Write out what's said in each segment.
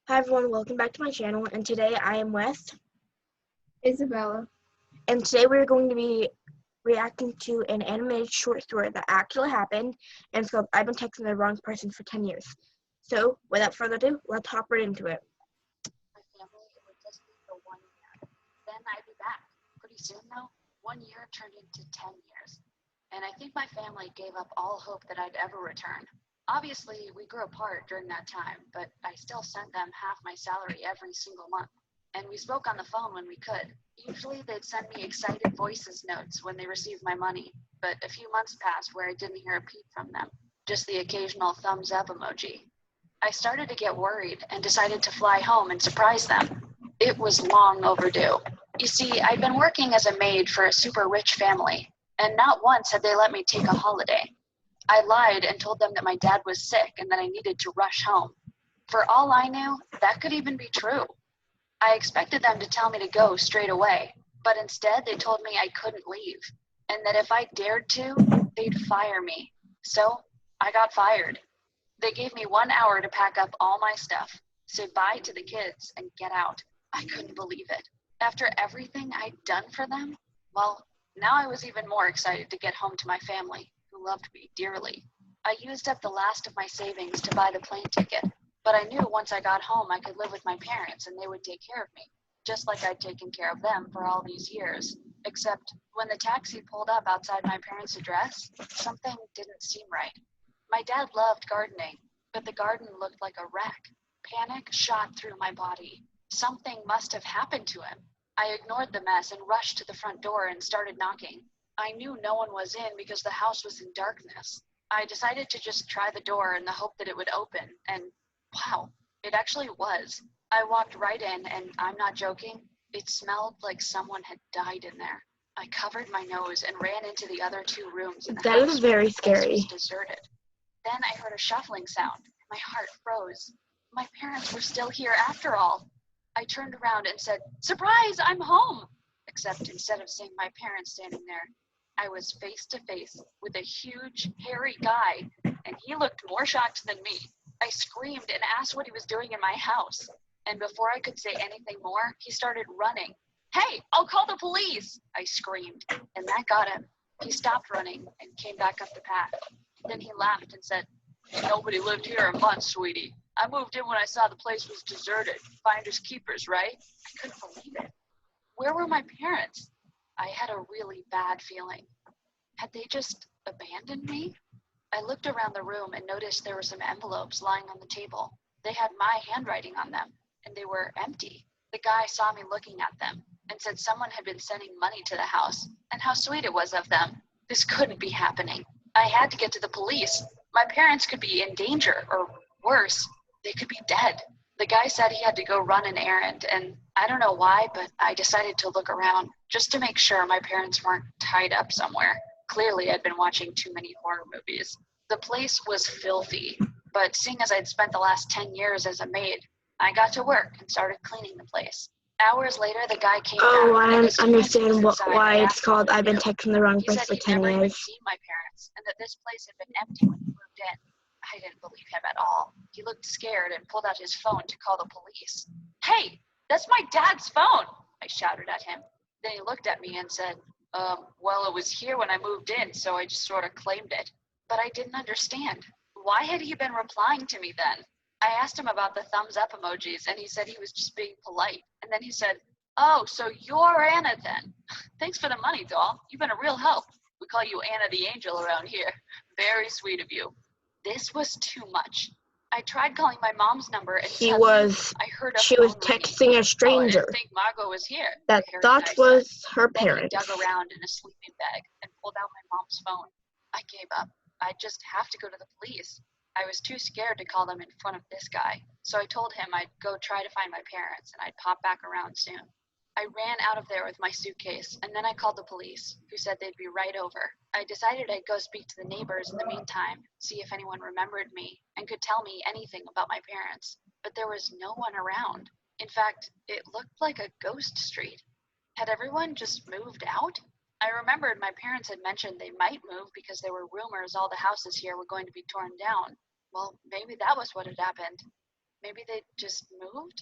Hi everyone, welcome back to my channel, and today I am with Isabella. and today we're going to be reacting to an animated short story that actually happened, and it's called I've Been Texting the Wrong Person for 10 Years. So, without further ado, let's hop right into it. My family, it would just be for 1 year. Then I'd be back. Pretty soon, though, 1 year turned into 10 years. And I think my family gave up all hope that I'd ever return. Obviously, we grew apart during that time, but I still sent them half my salary every single month. And we spoke on the phone when we could. Usually, they'd send me excited voices notes when they received my money, but a few months passed where I didn't hear a peep from them, just the occasional thumbs up emoji. I started to get worried and decided to fly home and surprise them. It was long overdue. You see, I'd been working as a maid for a super rich family, and not once had they let me take a holiday. I lied and told them that my dad was sick and that I needed to rush home. For all I knew, that could even be true. I expected them to tell me to go straight away, but instead they told me I couldn't leave, and that if I dared to, they'd fire me. So I got fired. They gave me 1 hour to pack up all my stuff, say bye to the kids, and get out. I couldn't believe it. After everything I'd done for them, well, now I was even more excited to get home to my family, who loved me dearly. I used up the last of my savings to buy the plane ticket, but I knew once I got home I could live with my parents and they would take care of me, just like I'd taken care of them for all these years. Except when the taxi pulled up outside my parents' address, something didn't seem right. My dad loved gardening, but the garden looked like a wreck. Panic shot through my body. Something must have happened to him. I ignored the mess and rushed to the front door and started knocking. I knew no one was in because the house was in darkness. I decided to just try the door in the hope that it would open, and wow, it actually was. I walked right in, and I'm not joking, it smelled like someone had died in there. I covered my nose and ran into the other two rooms in the That house is where very the place was scary. deserted. Then I heard a shuffling sound. My heart froze. My parents were still here after all. I turned around and said, "Surprise, I'm home!" Except instead of seeing my parents standing there, I was face to face with a huge, hairy guy, and he looked more shocked than me. I screamed and asked what he was doing in my house. And before I could say anything more, he started running. "Hey, I'll call the police!" I screamed, and that got him. He stopped running and came back up the path. Then he laughed and said, "Nobody lived here in months, sweetie. I moved in when I saw the place was deserted. Finders keepers, right?" I couldn't believe it. Where were my parents? I had a really bad feeling. Had they just abandoned me? I looked around the room and noticed there were some envelopes lying on the table. They had my handwriting on them, and they were empty. The guy saw me looking at them and said someone had been sending money to the house, and how sweet it was of them. This couldn't be happening. I had to get to the police. My parents could be in danger, or worse, they could be dead. The guy said he had to go run an errand, and I don't know why, but I decided to look around just to make sure my parents weren't tied up somewhere. Clearly, I'd been watching too many horror movies. The place was filthy, but seeing as I'd spent the last 10 years as a maid, I got to work and started cleaning the place. Hours later, the guy came Oh, back, and I as soon as he was understand inside, why I it's asked him called what I've to Been do. Texting the Wrong He said Person for he'd 10 never even years. seen my parents, and that this place had been empty when he moved in. I didn't believe him at all. He looked scared and pulled out his phone to call the police. "Hey, that's my dad's phone!" I shouted at him. Then he looked at me and said, well, it was here when I moved in, so I just sort of claimed it." But I didn't understand. Why had he been replying to me then? I asked him about the thumbs up emojis, and he said he was just being polite. And then he said, "Oh, so you're Anna then. Thanks for the money, doll. You've been a real help. We call you Anna the Angel around here. Very sweet of you." This was too much. I tried calling my mom's number, and suddenly I heard a She was phone ringing. texting a "Oh, I stranger didn't think Margot was here," that the hairy thought guy said. was her Then he parents. dug around in a sleeping bag and pulled out my mom's phone. I gave up. I'd just have to go to the police. I was too scared to call them in front of this guy, so I told him I'd go try to find my parents and I'd pop back around soon. I ran out of there with my suitcase, and then I called the police, who said they'd be right over. I decided I'd go speak to the neighbors in the meantime, see if anyone remembered me and could tell me anything about my parents. But there was no one around. In fact, it looked like a ghost street. Had everyone just moved out? I remembered my parents had mentioned they might move because there were rumors all the houses here were going to be torn down. Well, maybe that was what had happened. Maybe they just moved?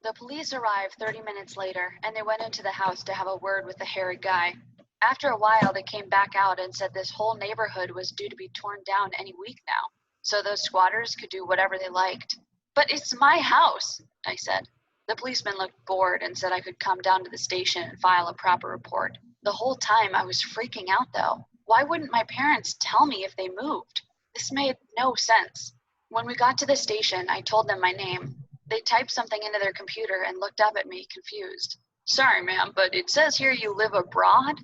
The police arrived 30 minutes later, and they went into the house to have a word with the hairy guy. After a while, they came back out and said this whole neighborhood was due to be torn down any week now, so those squatters could do whatever they liked. But it's my house, I said. The policeman looked bored and said I could come down to the station and file a proper report. The whole time I was freaking out, though. Why wouldn't my parents tell me if they moved? This made no sense. When we got to the station, I told them my name. They typed something into their computer and looked up at me, confused. Sorry, ma'am, but it says here you live abroad?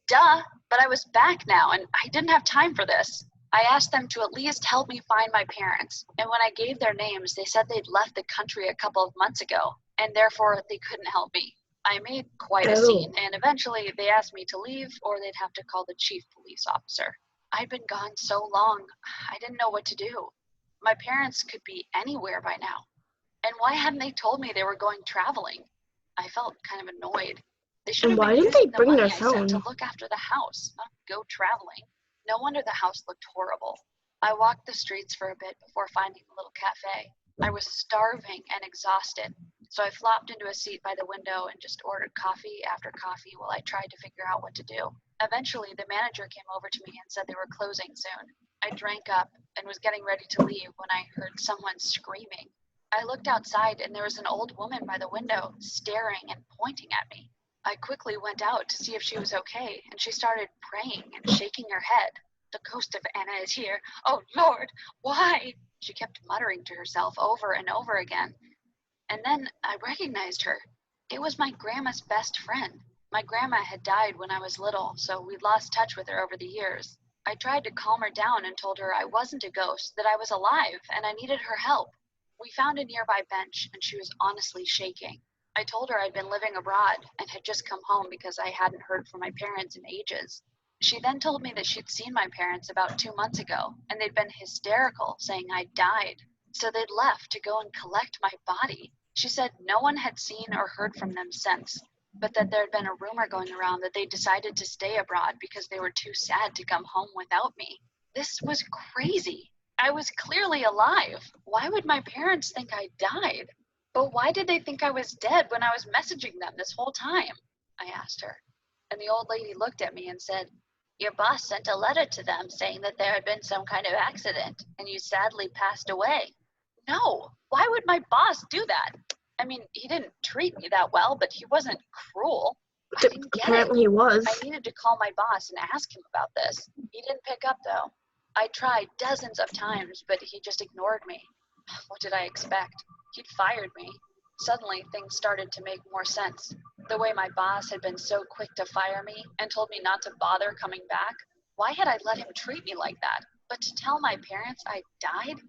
Duh, but I was back now, and I didn't have time for this. I asked them to at least help me find my parents, and when I gave their names, they said they'd left the country a couple of months ago, and therefore they couldn't help me. I made quite a scene, and eventually they asked me to leave, or they'd have to call the chief police officer. I'd been gone so long, I didn't know what to do. My parents could be anywhere by now. And why hadn't they told me they were going traveling? I felt kind of annoyed. They should And have why been didn't they using the bring money their I sent to phone? look after the house, not go traveling. No wonder the house looked horrible. I walked the streets for a bit before finding a little cafe. I was starving and exhausted, so I flopped into a seat by the window and just ordered coffee after coffee while I tried to figure out what to do. Eventually, the manager came over to me and said they were closing soon. I drank up and was getting ready to leave when I heard someone screaming. I looked outside and there was an old woman by the window, staring and pointing at me. I quickly went out to see if she was okay, and she started praying and shaking her head. The ghost of Anna is here. Oh, Lord, why? She kept muttering to herself over and over again. And then I recognized her. It was my grandma's best friend. My grandma had died when I was little, so we'd lost touch with her over the years. I tried to calm her down and told her I wasn't a ghost, that I was alive, and I needed her help. We found a nearby bench, and she was honestly shaking. I told her I'd been living abroad and had just come home because I hadn't heard from my parents in ages. She then told me that she'd seen my parents about 2 months ago, and they'd been hysterical, saying I'd died. So they'd left to go and collect my body. She said no one had seen or heard from them since, but that there'd been a rumor going around that they decided to stay abroad because they were too sad to come home without me. This was crazy. I was clearly alive. Why would my parents think I died? But why did they think I was dead when I was messaging them this whole time? I asked her. And the old lady looked at me and said, your boss sent a letter to them saying that there had been some kind of accident and you sadly passed away. No, why would my boss do that? I mean, he didn't treat me that well, but he wasn't cruel. I didn't get it. Apparently he was. I needed to call my boss and ask him about this. He didn't pick up, though. I tried dozens of times, but he just ignored me. What did I expect? He'd fired me. Suddenly, things started to make more sense. The way my boss had been so quick to fire me and told me not to bother coming back. Why had I let him treat me like that? But to tell my parents I died?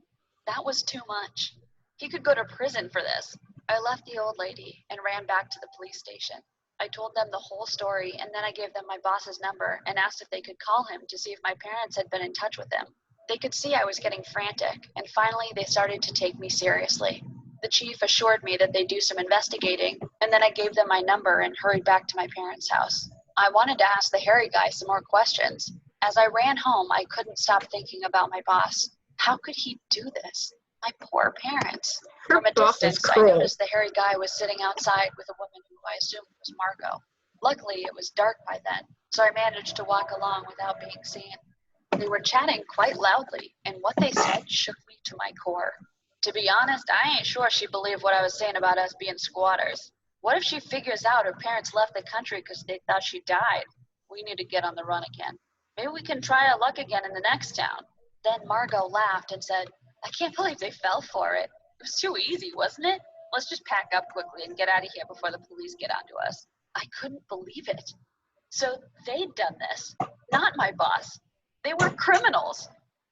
That was too much. He could go to prison for this. I left the old lady and ran back to the police station. I told them the whole story, and then I gave them my boss's number and asked if they could call him to see if my parents had been in touch with him. They could see I was getting frantic, and finally they started to take me seriously. The chief assured me that they'd do some investigating, and then I gave them my number and hurried back to my parents' house. I wanted to ask the hairy guy some more questions. As I ran home, I couldn't stop thinking about my boss. How could he do this? My poor parents. Her From a boss is distance, I cruel. noticed the hairy guy was sitting outside with a woman who I assumed was Margot. Luckily, it was dark by then, so I managed to walk along without being seen. They were chatting quite loudly, and what they said shook me to my core. To be honest, I ain't sure she believed what I was saying about us being squatters. What if she figures out her parents left the country because they thought she died? We need to get on the run again. Maybe we can try our luck again in the next town. Then Margot laughed and said, I can't believe they fell for it. It was too easy, wasn't it? Let's just pack up quickly and get out of here before the police get onto us. I couldn't believe it. So they'd done this, not my boss. They were criminals.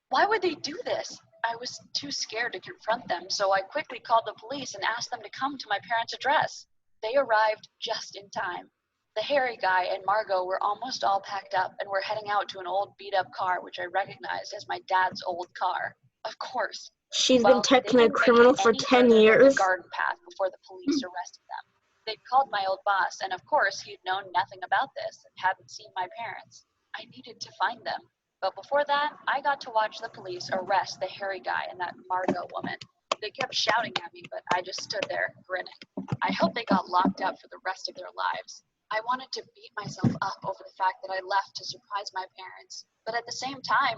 Why would they do this? I was too scared to confront them, so I quickly called the police and asked them to come to my parents' address. They arrived just in time. The hairy guy and Margot were almost all packed up and were heading out to an old beat-up car, which I recognized as my dad's old car. Of course. She's Well, been they texting a didn't make criminal it for any 10 further than years. the garden path before the police arrested them. They'd called my old boss, and of course he'd known nothing about this and hadn't seen my parents. I needed to find them. But before that, I got to watch the police arrest the hairy guy and that Margot woman. They kept shouting at me, but I just stood there, grinning. I hope they got locked up for the rest of their lives. I wanted to beat myself up over the fact that I left to surprise my parents, but at the same time,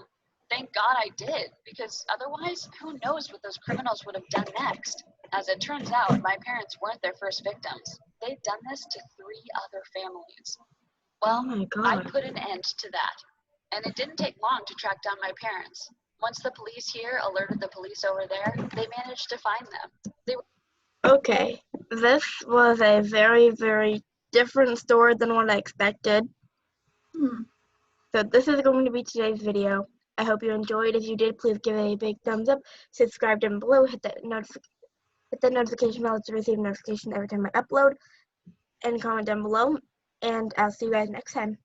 thank God I did, because otherwise, who knows what those criminals would have done next. As it turns out, my parents weren't their first victims. They'd done this to 3 other families. Well, Oh my I God. put an end to that, and it didn't take long to track down my parents. Once the police here alerted the police over there, they managed to find them. They were Okay, this was a very, very different story than what I expected. So this is going to be today's video. I hope you enjoyed. If you did, please give it a big thumbs up. Subscribe down below. Hit that notification bell to receive notification every time I upload. And comment down below. And I'll see you guys next time.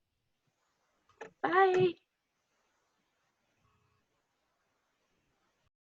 Bye.